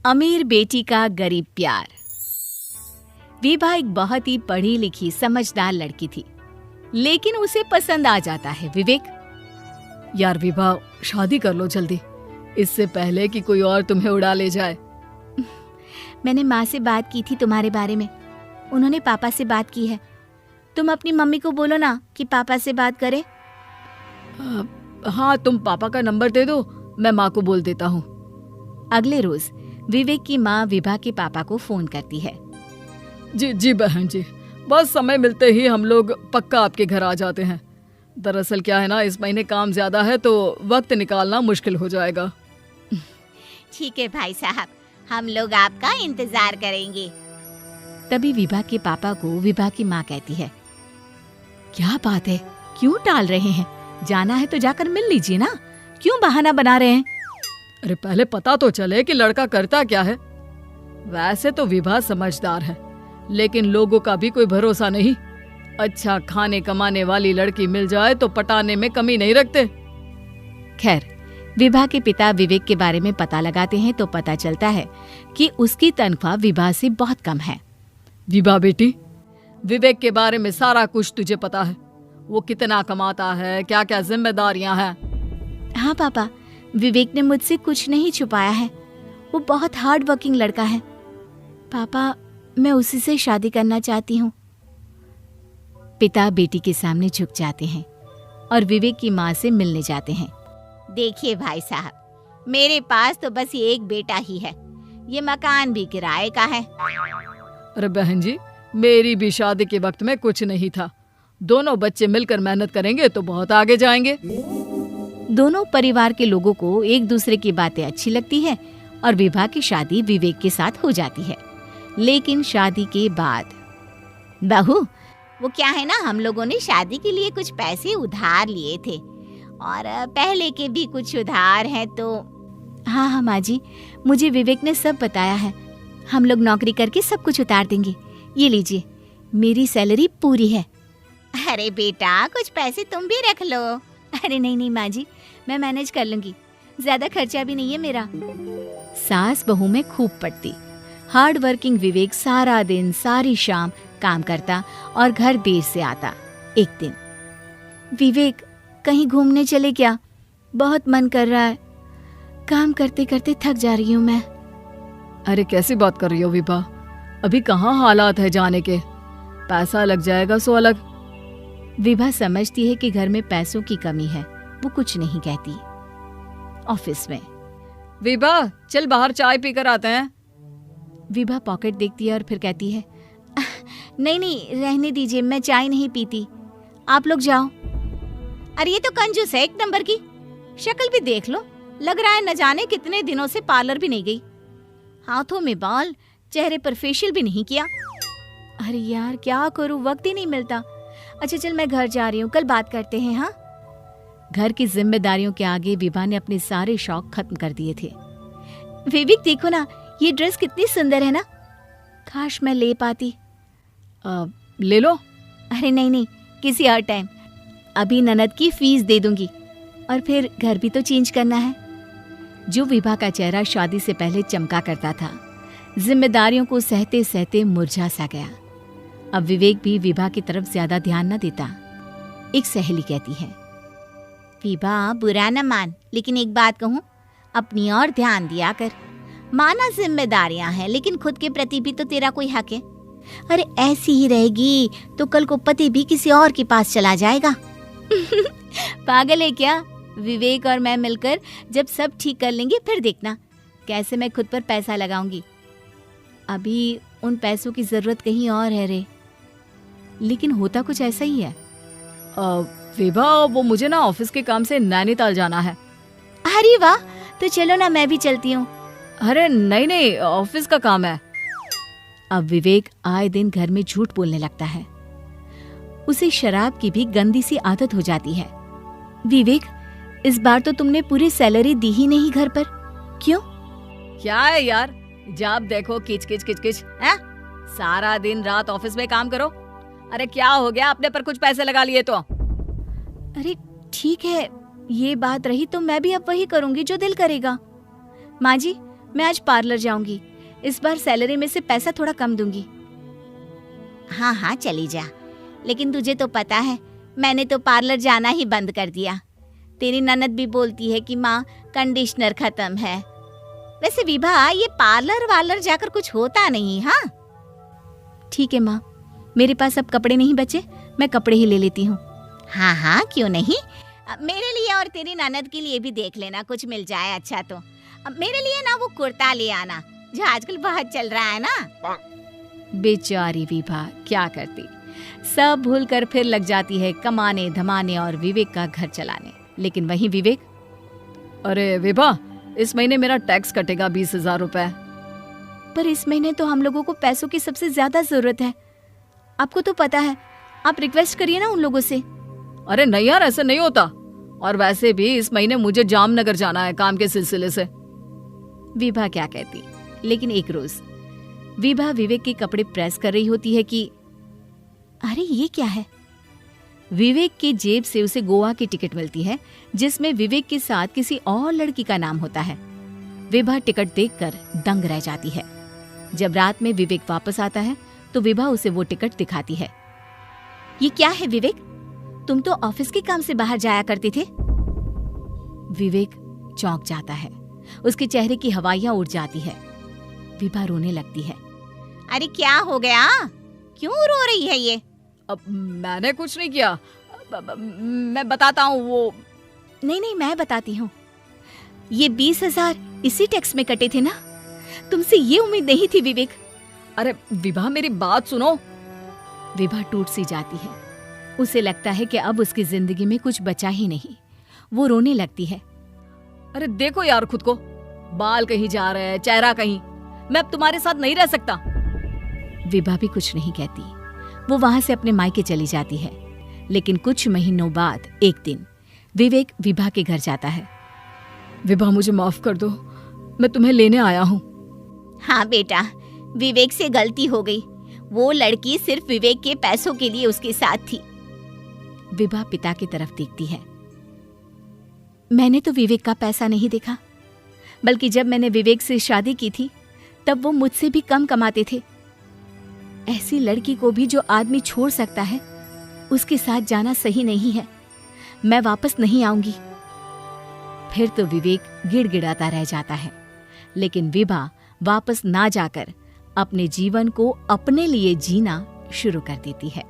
अमीर बेटी का गरीब प्यार। विभा एक बहुत ही पढ़ी लिखी समझदार लड़की थी, लेकिन उसे पसंद आ जाता है विवेक। यार विभा, शादी कर लो जल्दी, इससे पहले कि कोई और तुम्हें उड़ा ले जाए। मैंने माँ से बात की थी तुम्हारे बारे में, उन्होंने पापा से बात की है। तुम अपनी मम्मी को बोलो ना कि पापा से बात करे। हाँ, तुम पापा का नंबर दे दो, मैं माँ को बोल देता हूँ। अगले रोज विवेक की माँ विभा के पापा को फोन करती है। जी बहन जी, बस समय मिलते ही हम लोग पक्का आपके घर आ जाते हैं। दरअसल क्या है ना, इस महीने काम ज्यादा है तो वक्त निकालना मुश्किल हो जाएगा। ठीक है भाई साहब, हम लोग आपका इंतजार करेंगे। तभी विभा के पापा को विभा की माँ कहती है, क्या बात है, क्यों टाल रहे हैं? जाना है तो जाकर मिल लीजिए ना, क्यों बहाना बना रहे हैं? अरे पहले पता तो चले कि लड़का करता क्या है। वैसे तो विभा समझदार है, लेकिन लोगों का भी कोई भरोसा नहीं। अच्छा खाने कमाने वाली लड़की मिल जाए तो पटाने में कमी नहीं रखते। खैर, विभा के पिता विवेक के बारे में पता लगाते हैं तो पता चलता है कि उसकी तनख्वाह विभा से बहुत कम है। विभा बेटी, विवेक के बारे में सारा कुछ तुझे पता है। वो कितना कमाता है, क्या क्या जिम्मेदारियां हैं। हाँ पापा, विवेक ने मुझसे कुछ नहीं छुपाया है। वो बहुत हार्ड वर्किंग लड़का है। पापा, मैं उसी से शादी करना चाहती हूँ। पिता बेटी के सामने झुक जाते हैं और विवेक की माँ से मिलने जाते हैं। देखिए भाई साहब, मेरे पास तो बस ये एक बेटा ही है। ये मकान भी किराए का है। अरे बहन जी, मेरी भी शादी के वक्त में कुछ नहीं था। दोनों बच्चे मिलकर मेहनत करेंगे तो बहुत आगे जाएंगे। दोनों परिवार के लोगों को एक दूसरे की बातें अच्छी लगती है और विभा की शादी विवेक के साथ हो जाती है। लेकिन शादी के बाद बहू, वो क्या है ना, हम लोगों ने शादी के लिए कुछ पैसे उधार लिए थे और पहले के भी कुछ उधार हैं तो। हाँ माँ जी, मुझे विवेक ने सब बताया है। हम लोग नौकरी करके सब कुछ उतार देंगे। ये लीजिए, मेरी सैलरी पूरी है। अरे बेटा, कुछ पैसे तुम भी रख लो। अरे नहीं माँ जी, मैं मैनेज कर लूंगी, ज्यादा खर्चा भी नहीं है मेरा। सास बहू में खूब पड़ती। हार्ड वर्किंग विवेक सारा दिन सारी शाम काम करता और घर देर से आता। एक दिन, विवेक कहीं घूमने चले क्या? बहुत मन कर रहा है, काम करते करते थक जा रही हूँ मैं। अरे कैसी बात कर रही हो विभा, अभी कहाँ हालात है जाने के, पैसा लग जाएगा सो अलग। विभा समझती है कि घर में पैसों की कमी है, वो कुछ नहीं कहती। ऑफिस में, विभा चल बाहर चाय पीकर आते हैं। विभा पॉकेट देखती है और फिर कहती है, नहीं रहने दीजिए, मैं चाय नहीं पीती, आप लोग जाओ। अरे ये तो कंजूस है एक नंबर की। शक्ल भी देख लो, लग रहा है न जाने कितने दिनों से पार्लर भी नहीं गई। हाथों में बाल, चेहरे पर फेशियल भी नहीं किया। अरे यार क्या करूं, वक्त ही नहीं मिलता। अच्छा चल, मैं घर जा रही हूँ, कल बात करते हैं। हाँ, घर की जिम्मेदारियों के आगे विभा ने अपने सारे शौक खत्म कर दिए थे। विवेक देखो ना, ये ड्रेस कितनी सुंदर है ना, काश मैं ले पाती। ले लो। अरे नहीं, किसी और टाइम। अभी ननद की फीस दे दूंगी और फिर घर भी तो चेंज करना है। जो विभा का चेहरा शादी से पहले चमका करता था, जिम्मेदारियों को सहते सहते मुरझा सा गया। अब विवेक भी विभा की तरफ ज्यादा ध्यान न देता। एक सहेली कहती है, विभा बुरा न मान, लेकिन एक बात कहूँ, अपनी और ध्यान दिया कर। माना जिम्मेदारियां हैं, लेकिन खुद के प्रति भी तो तेरा कोई हक है। अरे ऐसी ही रहेगी तो कल को पति भी किसी और के पास चला जाएगा। पागल है क्या? विवेक और मैं मिलकर जब सब ठीक कर लेंगे फिर देखना कैसे मैं खुद पर पैसा लगाऊंगी। अभी उन पैसों की जरूरत कहीं और है रे। लेकिन होता कुछ ऐसा ही है। विभा, वो मुझे ना ऑफिस के काम से नैनीताल जाना है। अरे वाह, तो चलो ना, मैं भी चलती हूँ। अरे नहीं, ऑफिस का काम है। अब विवेक आए दिन घर में झूठ बोलने लगता है। उसे शराब की भी गंदी सी आदत हो जाती है। विवेक, इस बार तो तुमने पूरी सैलरी दी ही नहीं घर पर, क्यों? क्या है यार, जब देखो किच किच है? सारा दिन रात ऑफिस में काम करो। अरे क्या हो गया, अपने पर कुछ पैसे लगा लिए तो? अरे ठीक है, ये बात रही तो मैं भी अब वही करूंगी जो दिल करेगा। माँ जी, मैं आज पार्लर जाऊंगी। इस बार सैलरी में से पैसा थोड़ा कम दूंगी। हाँ हाँ चली जा, लेकिन तुझे तो पता है मैंने तो पार्लर जाना ही बंद कर दिया। तेरी ननद भी बोलती है कि माँ कंडीशनर खत्म है। वैसे विभा, ये पार्लर वार्लर जाकर कुछ होता नहीं। हाँ ठीक है माँ, मेरे पास अब कपड़े नहीं बचे, मैं कपड़े ही ले लेती हूँ। हाँ हाँ क्यों नहीं, मेरे लिए और तेरी ननद के लिए भी देख लेना, कुछ मिल जाए अच्छा तो। मेरे लिए ना वो कुर्ता ले आना जो आजकल बहुत चल रहा है ना। बेचारी विभा क्या करती, सब भूल कर फिर लग जाती है कमाने धमाने और विवेक का घर चलाने। लेकिन वहीं विवेक, अरे विभा, इस महीने मेरा टैक्स कटेगा 20,000 रुपए। पर इस महीने तो हम लोगों को पैसों की सबसे ज्यादा जरूरत है। आपको तो पता है, आप रिक्वेस्ट करिए ना उन लोगों से। अरे नहीं यार, ऐसे नहीं होता। और वैसे भी इस महीने मुझे जामनगर जाना है काम के सिलसिले से। विभा क्या कहती। लेकिन एक रोज विभा विवेक के कपड़े प्रेस कर रही होती है कि अरे ये क्या है। विवेक के जेब से उसे गोवा की टिकट मिलती है जिसमें विवेक के साथ किसी और लड़की का नाम होता है। विभा टिकट देखकर दंग रह जाती है। जब रात में विवेक वापस आता है तो विभा उसे वो टिकट दिखाती है। ये क्या है विवेक, तुम तो ऑफिस के काम से बाहर जाया करते थे। विवेक चौंक जाता है, उसके चेहरे की हवाइयां उड़ जाती है। विभा रोने लगती है। अरे क्या हो गया, क्यों रो रही है ये? अब मैंने कुछ नहीं किया, मैं बताता हूँ। वो नहीं, मैं बताती हूँ। ये 20,000 इसी टैक्स में कटे थे ना, तुमसे ये उम्मीद नहीं थी विवेक। अरे विभा, मेरी बात सुनो। विभा टूट सी जाती है। उसे लगता है कि अब उसकी जिंदगी में कुछ बचा ही नहीं। वो रोने लगती है। अरे देखो यार खुद को, बाल कहीं जा रहे हैं, चेहरा कहीं। मैं अब तुम्हारे साथ नहीं रह सकता। विभा भी कुछ नहीं कहती। वो वहां से अपने मायके चली जाती है। लेकिन कुछ महीनों बाद एक दिन विवेक विभा के घर जाता है। विभा, मुझे माफ कर दो, मैं तुम्हें लेने आया हूँ। हाँ बेटा, विवेक से गलती हो गई। वो लड़की सिर्फ विवेक के पैसों के लिए उसके साथ थी। विभा पिता की तरफ देखती है। मैंने तो विवेक का पैसा नहीं देखा, बल्कि जब मैंने विवेक से शादी की थी तब वो मुझसे भी कम कमाते थे। ऐसी लड़की को भी जो आदमी छोड़ सकता है, उसके साथ जाना सही नहीं है। मैं वापस नहीं आऊंगी। फिर तो विवेक गिड़गिड़ाता रह जाता है। लेकिन विभा वापस ना जाकर अपने जीवन को अपने लिए जीना शुरू कर देती है।